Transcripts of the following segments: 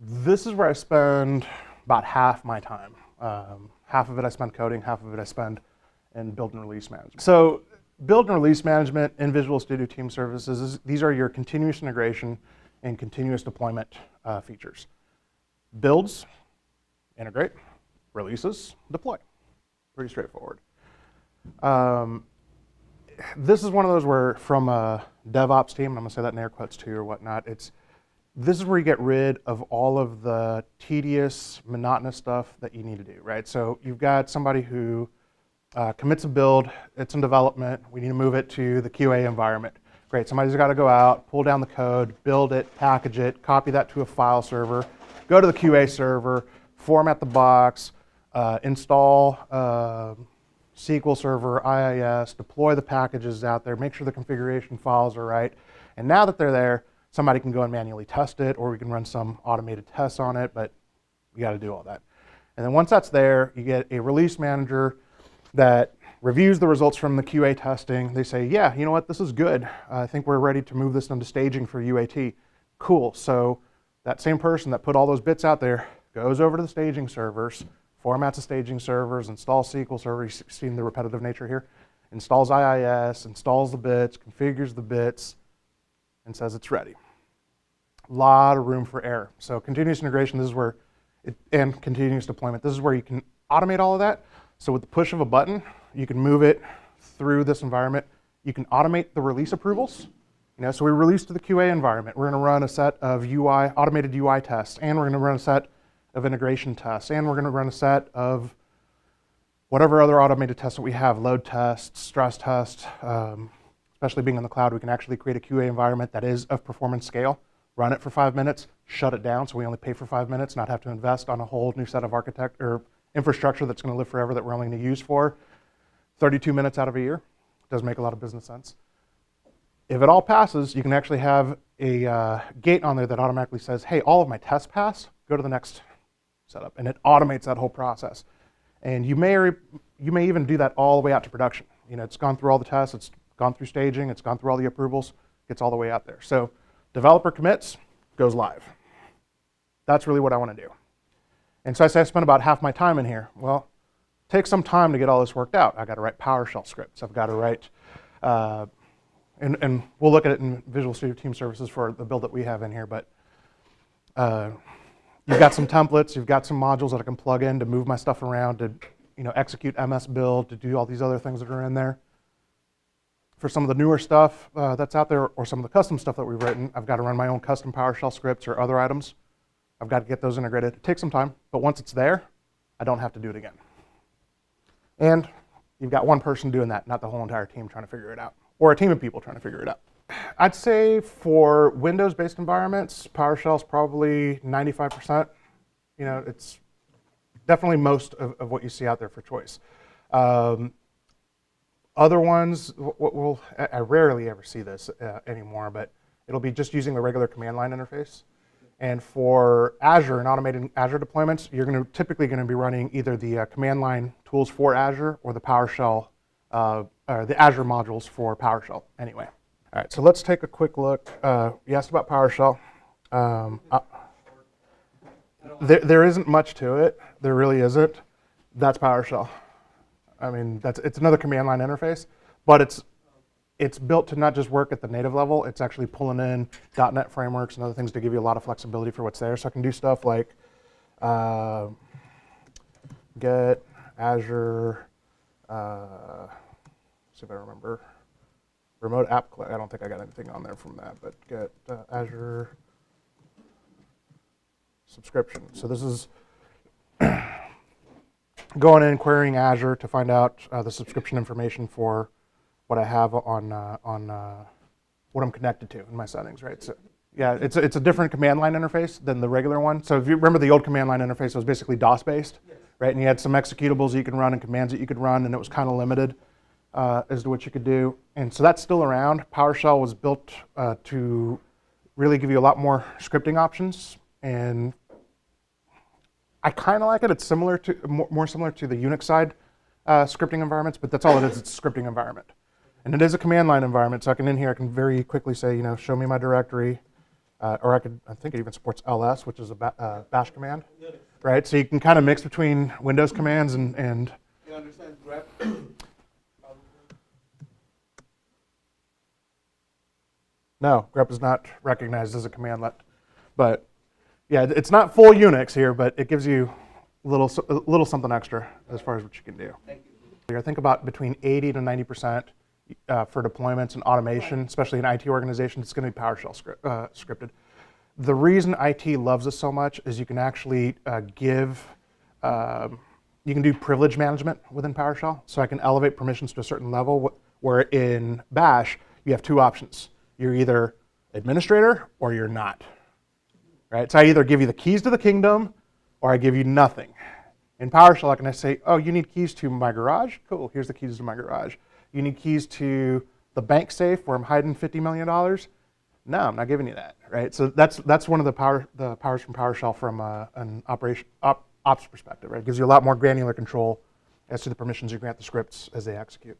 This is where I spend about half my time. Half of it I spend coding, half of it I spend in build and release management. So build and release management in Visual Studio Team Services, these are your continuous integration and continuous deployment features. Builds, integrate, releases, deploy. Pretty straightforward. This is one of those where from a DevOps team, and I'm gonna say that in air quotes too or whatnot, this is where you get rid of all of the tedious, monotonous stuff that you need to do, right? So you've got somebody who commits a build, it's in development, we need to move it to the QA environment. Great, somebody's got to go out, pull down the code, build it, package it, copy that to a file server, go to the QA server, format the box, install SQL Server, IIS, deploy the packages out there, make sure the configuration files are right. And now that they're there, somebody can go and manually test it, or we can run some automated tests on it, but you got to do all that. And then once that's there, you get a release manager that reviews the results from the QA testing. They say, yeah, you know what, this is good. I think we're ready to move this into staging for UAT. Cool, so that same person that put all those bits out there goes over to the staging servers, formats the staging servers, installs SQL Server, you've seen the repetitive nature here, installs IIS, installs the bits, configures the bits, and says it's ready. A lot of room for error. So continuous integration, this is where, and continuous deployment, this is where you can automate all of that. So with the push of a button, you can move it through this environment. You can automate the release approvals. So we release to the QA environment. We're gonna run a set of automated UI tests, and we're gonna run a set of integration tests, and we're gonna run a set of whatever other automated tests that we have, load tests, stress tests. Especially being in the cloud, we can actually create a QA environment that is of performance scale, run it for 5 minutes, shut it down so we only pay for 5 minutes, not have to invest on a whole new set of infrastructure that's going to live forever that we're only going to use for 32 minutes out of a year. It does make a lot of business sense. If it all passes, you can actually have a gate on there that automatically says, hey, all of my tests pass, go to the next setup, and it automates that whole process. And you may even do that all the way out to production. It's gone through all the tests, it's gone through staging, it's gone through all the approvals, gets all the way out there. So developer commits, goes live. That's really what I want to do. And so I say I spend about half my time in here. Well, it takes some time to get all this worked out. I've got to write PowerShell scripts. I've got to write, and we'll look at it in Visual Studio Team Services for the build that we have in here, but you've got some templates, you've got some modules that I can plug in to move my stuff around, to execute MS build, to do all these other things that are in there. For some of the newer stuff that's out there, or some of the custom stuff that we've written, I've got to run my own custom PowerShell scripts or other items. I've got to get those integrated. It takes some time, but once it's there, I don't have to do it again. And you've got one person doing that, not the whole entire team trying to figure it out, or a team of people trying to figure it out. I'd say for Windows-based environments, PowerShell is probably 95%. It's definitely most of what you see out there for choice. Other ones, I rarely ever see this anymore, but it'll be just using the regular command line interface. And for Azure and automated Azure deployments, you're typically going to be running either the command line tools for Azure or the PowerShell, or the Azure modules for PowerShell anyway. All right, so let's take a quick look. You asked about PowerShell. There isn't much to it. There really isn't. That's PowerShell. I mean, it's another command line interface, but it's built to not just work at the native level, it's actually pulling in .NET frameworks and other things to give you a lot of flexibility for what's there. So I can do stuff like get Azure, see if I remember, remote app, I don't think I got anything on there from that, but get Azure subscription. So this is going in and querying Azure to find out the subscription information for what I have on what I'm connected to in my settings, right? So yeah, it's a different command line interface than the regular one. So if you remember the old command line interface, it was basically DOS based, right? And you had some executables you could run and commands that you could run, and it was kind of limited as to what you could do. And so that's still around. PowerShell was built to really give you a lot more scripting options, and I kind of like it. It's similar to more similar to the Unix side scripting environments, but that's all it is. It's a scripting environment. And it is a command line environment, so I can very quickly say, show me my directory, or I think it even supports ls, which is a bash command, right? So you can kind of mix between Windows commands and You understand grep? No, grep is not recognized as a commandlet. But yeah, it's not full Unix here, but it gives you a little something extra as far as what you can do. Thank you. I think about between 80 to 90% for deployments and automation, especially in IT organizations, it's going to be PowerShell scripted. The reason IT loves this so much is you can actually you can do privilege management within PowerShell. So I can elevate permissions to a certain level, where in Bash, you have two options. You're either administrator or you're not, right? So I either give you the keys to the kingdom or I give you nothing. In PowerShell, I can say, oh, you need keys to my garage? Cool, here's the keys to my garage. You need keys to the bank safe where I'm hiding $50 million? No, I'm not giving you that, right? So that's one of the powers from PowerShell from an ops perspective, right? It gives you a lot more granular control as to the permissions you grant the scripts as they execute.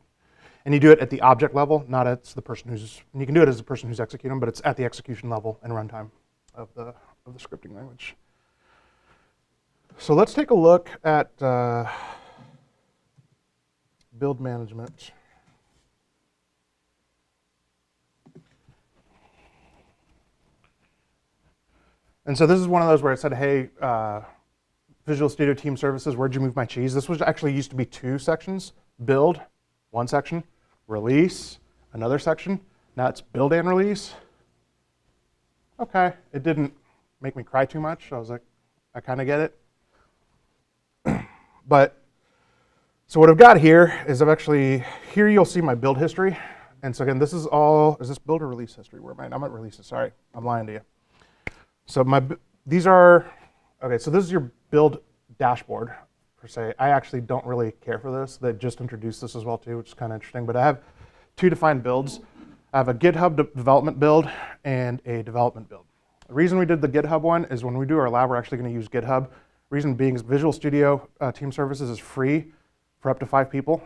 And you do it at the object level, not as the person who's, and you can do it as the person who's executing them, but it's at the execution level and runtime of the scripting language. So let's take a look at build management. And so this is one of those where I said, hey, Visual Studio Team Services, where'd you move my cheese? This was actually used to be two sections: build, one section, release, another section. Now it's build and release. Okay, it didn't make me cry too much. I was like, I kind of get it. But, so what I've got here is here you'll see my build history. And so again, this is all, is this build or release history? Where am I? I'm at releases, sorry, I'm lying to you. So these are, okay, so this is your build dashboard, per se. I actually don't really care for this. They just introduced this as well too, which is kind of interesting. But I have two defined builds. I have a GitHub development build and a development build. The reason we did the GitHub one is when we do our lab, we're actually going to use GitHub. Reason being is Visual Studio Team Services is free for up to 5 people.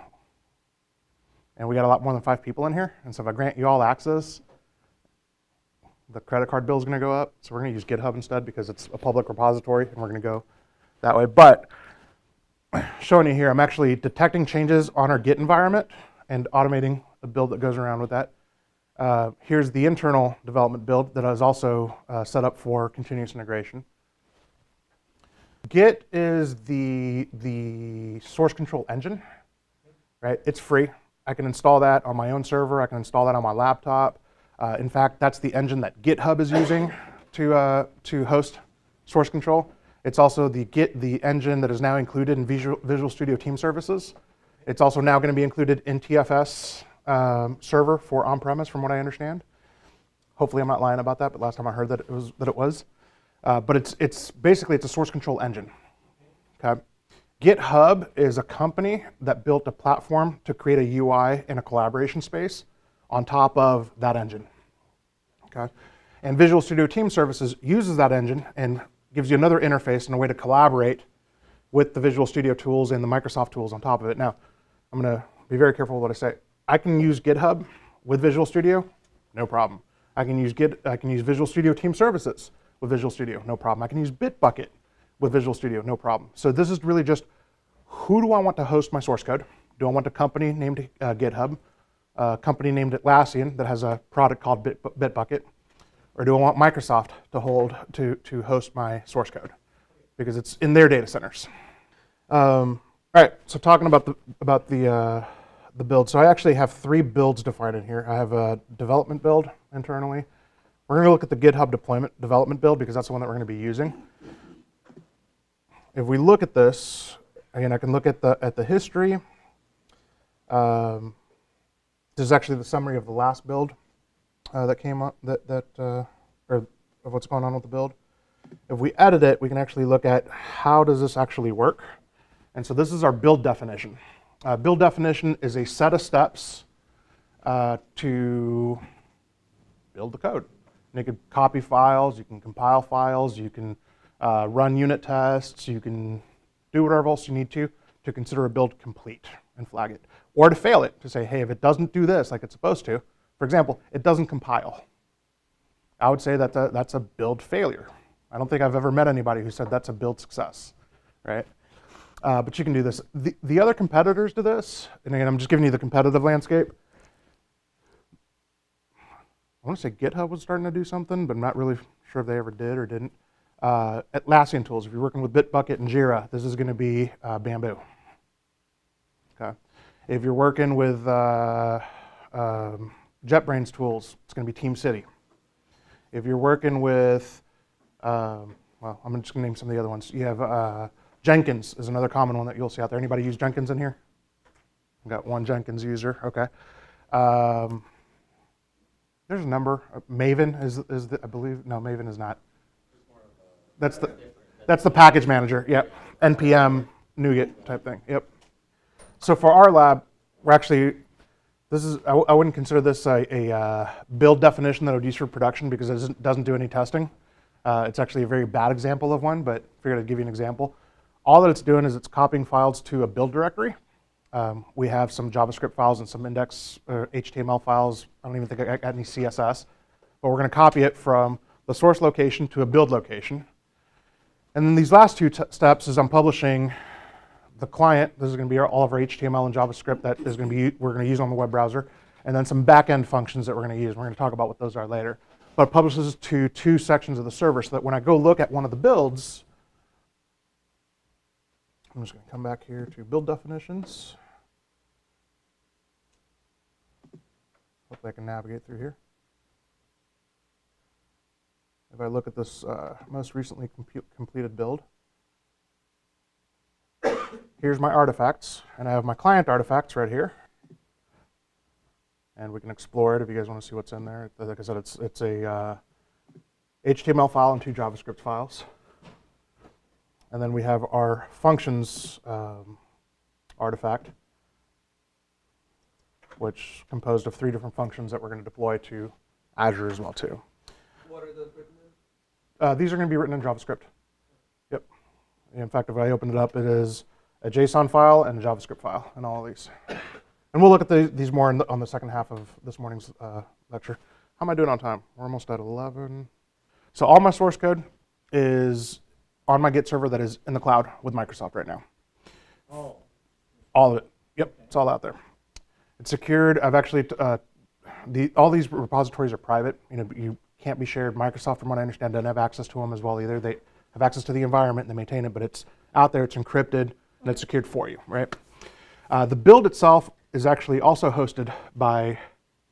And we got a lot more than 5 people in here. And so if I grant you all access, the credit card bill is going to go up. So we're going to use GitHub instead because it's a public repository and we're going to go that way. But showing you here, I'm actually detecting changes on our Git environment and automating the build that goes around with that. Here's the internal development build that is also set up for continuous integration. Git is the source control engine, right? It's free. I can install that on my own server. I can install that on my laptop. In fact, that's the engine that GitHub is using to host source control. It's also the engine that is now included in Visual Studio Team Services. It's also now going to be included in TFS server for on-premise, from what I understand. Hopefully, I'm not lying about that, but last time I heard that it was. But it's basically a source control engine. Okay. GitHub is a company that built a platform to create a UI and a collaboration space on top of that engine. Okay. And Visual Studio Team Services uses that engine and gives you another interface and a way to collaborate with the Visual Studio tools and the Microsoft tools on top of it. Now, I'm going to be very careful with what I say. I can use GitHub with Visual Studio, no problem. I can use Visual Studio Team Services with Visual Studio, no problem. I can use Bitbucket with Visual Studio, no problem. So this is really just, who do I want to host my source code? Do I want a company named GitHub, a company named Atlassian that has a product called Bitbucket, or do I want Microsoft to host my source code? Because it's in their data centers. All right, so talking about the build. So I actually have 3 builds defined in here. I have a development build internally. We're going to look at the GitHub deployment development build because that's the one that we're going to be using. If we look at this, again, I can look at the history. This is actually the summary of the last build that came up, or of what's going on with the build. If we edit it, we can actually look at how does this actually work. And so this is our build definition. Build definition is a set of steps to build the code. And you can copy files, you can compile files, you can run unit tests, you can do whatever else you need to consider a build complete and flag it. Or to fail it, to say, hey, if it doesn't do this like it's supposed to, for example, it doesn't compile. I would say that that's a build failure. I don't think I've ever met anybody who said that's a build success, right? But you can do this. The other competitors to this, and again, I'm just giving you the competitive landscape. I want to say GitHub was starting to do something, but I'm not really sure if they ever did or didn't. Atlassian tools, if you're working with Bitbucket and Jira, this is going to be Bamboo. Okay. If you're working with JetBrains tools, it's going to be TeamCity. If you're working with, well, I'm just going to name some of the other ones. You have Jenkins is another common one that you'll see out there. Anybody use Jenkins in here? I've got one Jenkins user. Okay. There's a number. Maven is I believe. No, Maven is not. That's the package manager. Yep. NPM NuGet type thing. Yep. So for our lab, we're actually, I wouldn't consider this a build definition that I would use for production because it doesn't do any testing. It's actually a very bad example of one, but I figured I'd give you an example. All that it's doing is it's copying files to a build directory. We have some JavaScript files and some index HTML files. I don't even think I got any CSS, but we're going to copy it from the source location to a build location. And then these last two steps is I'm publishing the client. This is going to be all of our HTML and JavaScript that is going to be we're going to use on the web browser, and then some back-end functions that we're going to use. We're going to talk about what those are later. But it publishes to two sections of the server so that when I go look at one of the builds, I'm just going to come back here to build definitions. Hopefully I can navigate through here. If I look at this most recently completed build, here's my artifacts, and I have my client artifacts right here. And we can explore it if you guys want to see what's in there. Like I said, it's a HTML file and two JavaScript files. And then we have our functions artifact, which is composed of 3 different functions that we're going to deploy to Azure as well too. What are those written in? These are going to be written in JavaScript. Yep. In fact, if I open it up, it is a JSON file and a JavaScript file in all of these. And we'll look at these more on the second half of this morning's lecture. How am I doing on time? We're almost at 11. So all my source code is on my Git server that is in the cloud with Microsoft right now. Oh. All of it. Yep, it's all out there. It's secured. I've actually, all these repositories are private. You can't be shared. Microsoft, from what I understand, doesn't have access to them as well either. They have access to the environment and they maintain it, but it's out there, it's encrypted, and it's secured for you, right? The build itself is actually also hosted by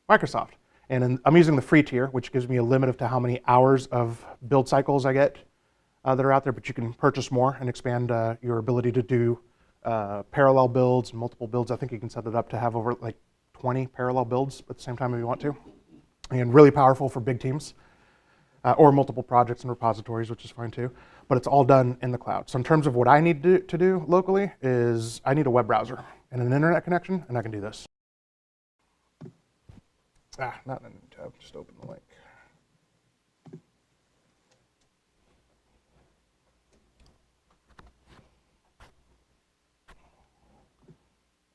Microsoft. And I'm using the free tier, which gives me a limit to how many hours of build cycles I get that are out there, but you can purchase more and expand your ability to do parallel builds and multiple builds. I think you can set it up to have over like 20 parallel builds at the same time if you want to. And really powerful for big teams or multiple projects and repositories, which is fine too. But it's all done in the cloud. So in terms of what I need to do locally is I need a web browser and an internet connection, and I can do this. Not in a new tab, just open the link.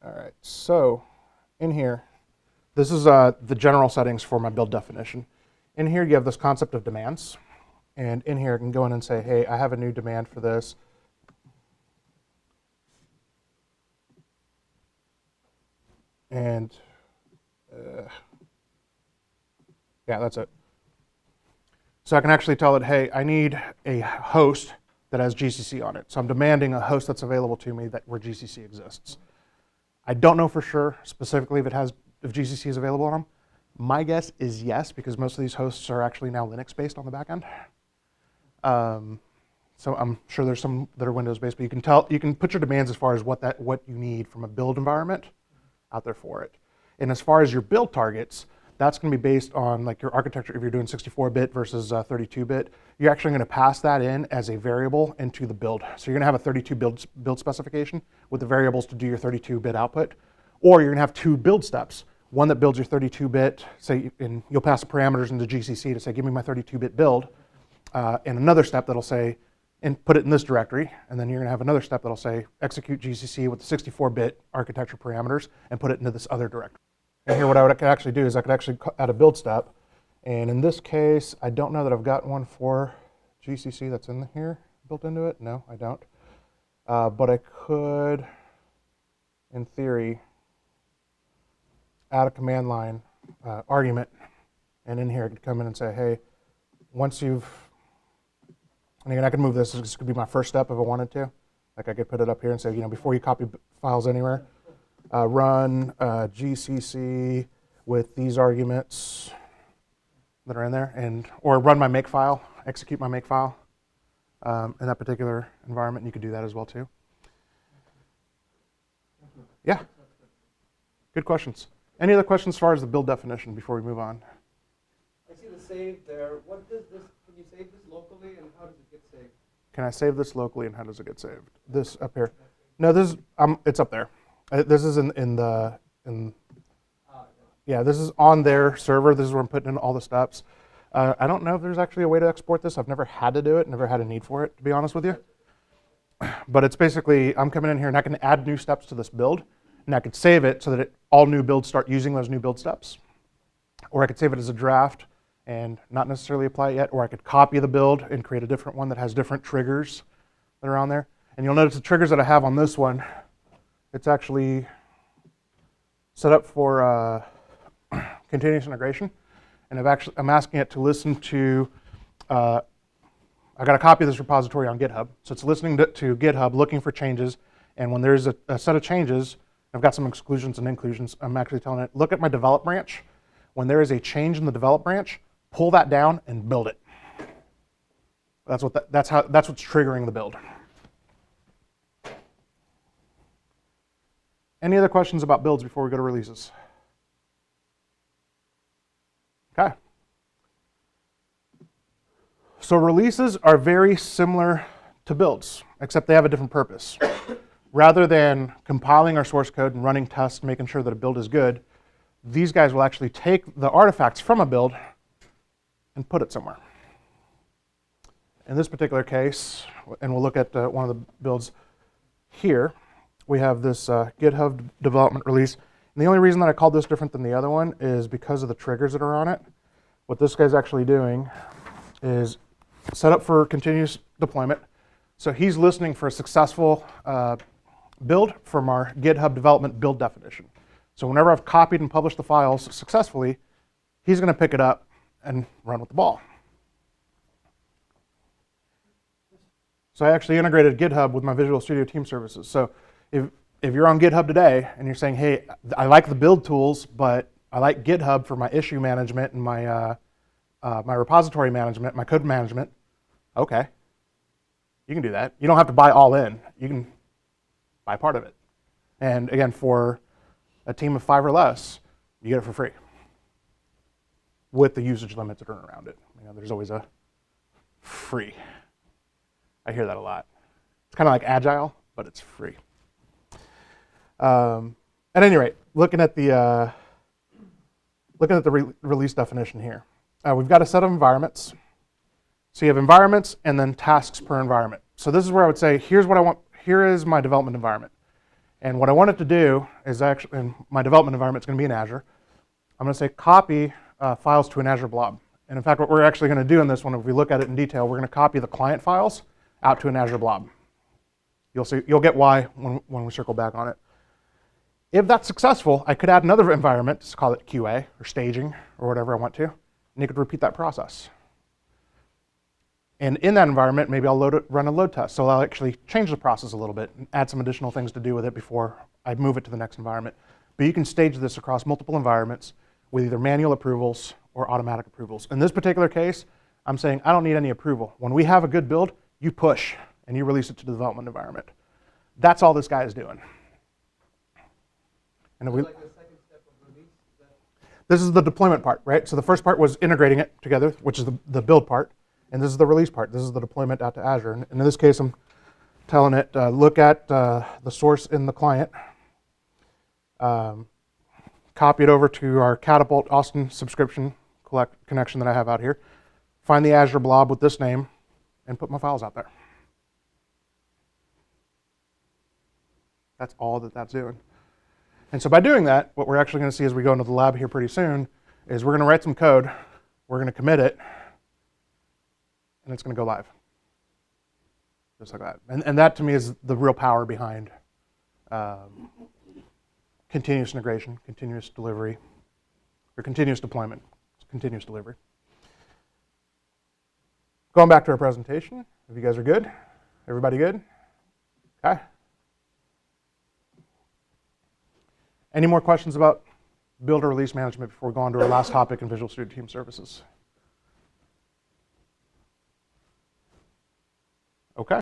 All right, so in here, this is the general settings for my build definition. In here, you have this concept of demands. And in here, I can go in and say, hey, I have a new demand for this. And yeah, that's it. So I can actually tell it, hey, I need a host that has GCC on it. So I'm demanding a host that's available to me where GCC exists. I don't know for sure specifically if GCC is available on them. My guess is yes, because most of these hosts are actually now Linux-based on the back end. So I'm sure there's some that are Windows-based, but you can put your demands as far as what you need from a build environment out there for it. And as far as your build targets, that's going to be based on like your architecture. If you're doing 64-bit versus 32-bit, you're actually going to pass that in as a variable into the build. So you're going to have a 32 build specification with the variables to do your 32-bit output, or you're going to have 2 build steps. One that builds your 32-bit, say, and you'll pass the parameters into GCC to say, give me my 32-bit build, and another step that'll say, and put it in this directory, and then you're going to have another step that'll say, execute GCC with the 64-bit architecture parameters and put it into this other directory. And here what I could actually do is I could actually add a build step And in this case, I don't know that I've got one for GCC that's in here, built into it. No, I don't. But I could, in theory, add a command line argument, and in here I could come in and say, hey, once you've, and again, I could move this. This could be my first step if I wanted to. Like I could put it up here and say, before you copy files anywhere, run GCC with these arguments that are in there, or run my makefile, execute my makefile in that particular environment. You could do that as well too. Yeah, good questions. Any other questions as far as the build definition before we move on? I see the save there. What does this, can you save this locally and how does it get saved? Can I save this locally and how does it get saved? This up here. No, this is, it's up there. This is yeah, this is on their server. This is where I'm putting in all the steps. I don't know if there's actually a way to export this. I've never had to do it, never had a need for it, to be honest with you. But it's basically, I'm coming in here and I can add new steps to this build, and I could save it so that all new builds start using those new build steps. Or I could save it as a draft and not necessarily apply it yet, or I could copy the build and create a different one that has different triggers that are on there. And you'll notice the triggers that I have on this one, it's actually set up for continuous integration. And I'm asking it to listen to, I got a copy of this repository on GitHub. So it's listening to GitHub, looking for changes. And when there's a set of changes, I've got some exclusions and inclusions. I'm actually telling it, look at my develop branch. When there is a change in the develop branch, pull that down and build it. That's what's triggering the build. Any other questions about builds before we go to releases? Okay. So releases are very similar to builds, except they have a different purpose. Rather than compiling our source code and running tests, making sure that a build is good, these guys will actually take the artifacts from a build and put it somewhere. In this particular case, and we'll look at one of the builds here, we have this GitHub development release. And the only reason that I called this different than the other one is because of the triggers that are on it. What this guy's actually doing is set up for continuous deployment. So he's listening for a successful build from our GitHub development build definition. So whenever I've copied and published the files successfully, he's going to pick it up and run with the ball. So I actually integrated GitHub with my Visual Studio Team Services. So if you're on GitHub today and you're saying, hey, I like the build tools, but I like GitHub for my issue management and my my repository management, my code management, okay, you can do that. You don't have to buy all in. You can buy part of it. And again, for a team of 5 or less, you get it for free with the usage limits that are around it. There's always a free. I hear that a lot. It's kind of like Agile, but it's free. At any rate, looking at the release definition here, we've got a set of environments. So you have environments and then tasks per environment. So this is where I would say, here's what I want. Here is my development environment, and what I want it to do is actually, and my development environment is going to be in Azure. I'm going to say copy files to an Azure blob. And in fact, what we're actually going to do in this one, if we look at it in detail, we're going to copy the client files out to an Azure blob. You'll get why when we circle back on it. If that's successful, I could add another environment, let's call it QA or staging or whatever I want to, and you could repeat that process. And in that environment, maybe I'll run a load test. So I'll actually change the process a little bit and add some additional things to do with it before I move it to the next environment. But you can stage this across multiple environments with either manual approvals or automatic approvals. In this particular case, I'm saying I don't need any approval. When we have a good build, you push and you release it to the development environment. That's all this guy is doing. And if we, Like the second step of release? this is the deployment part, right? So the first part was integrating it together, which is the build part. And this is the release part. This is the deployment out to Azure. And in this case, I'm telling it, look at the source in the client, copy it over to our Catapult Austin subscription connection that I have out here, find the Azure blob with this name, and put my files out there. That's all that's doing. And so by doing that, what we're actually going to see as we go into the lab here pretty soon is we're going to write some code we're going to commit it, and it's going to go live. Just like that. And that to me is the real power behind continuous integration, continuous delivery, or continuous deployment, continuous delivery. Going back to our presentation, if you guys are good, everybody good? Okay. Any more questions about build or release management before we go on to our last topic in Visual Studio Team Services? Okay.